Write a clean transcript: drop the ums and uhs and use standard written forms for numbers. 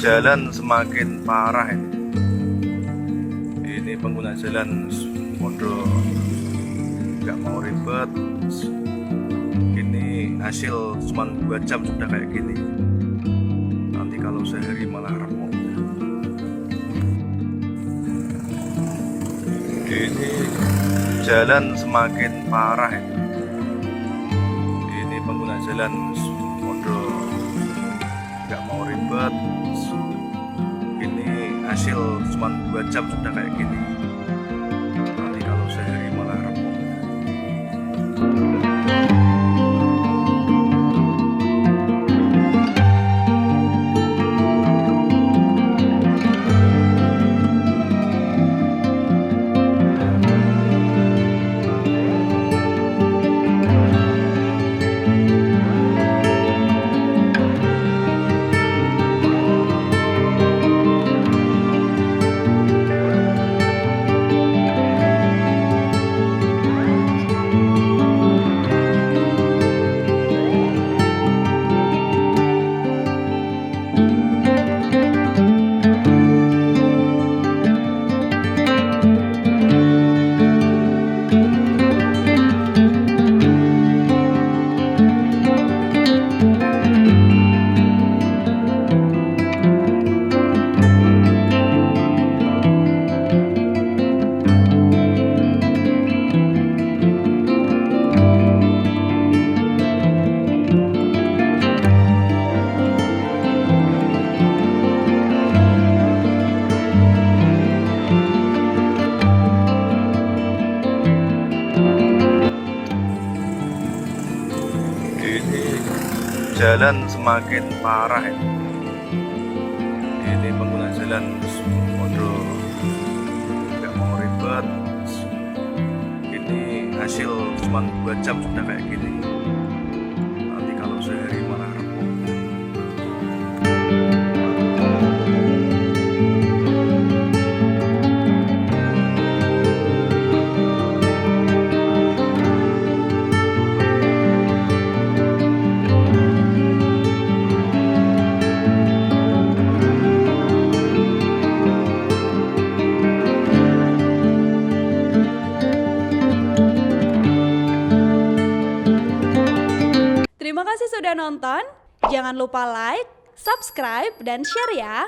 jalan semakin parah ini. Ini pengguna jalan bodoh, nggak mau ribet. Ini hasil cuma 2 jam sudah kayak gini. Nanti kalau sehari malah remuk. Ini jalan semakin parah ini. Ini pengguna jalan bodoh, nggak mau ribet. Ini hasil cuma 2 jam sudah kayak gini. Nanti kalau sehari malah remuk. Jalan semakin parah ini. Ini pengguna jalan bodoh, nggak mau ribet. Ini hasil cuma 2 jam sudah kayak gini. Nanti kalau sehari malah remuk. Terima kasih sudah nonton. Jangan lupa like, subscribe, dan share ya.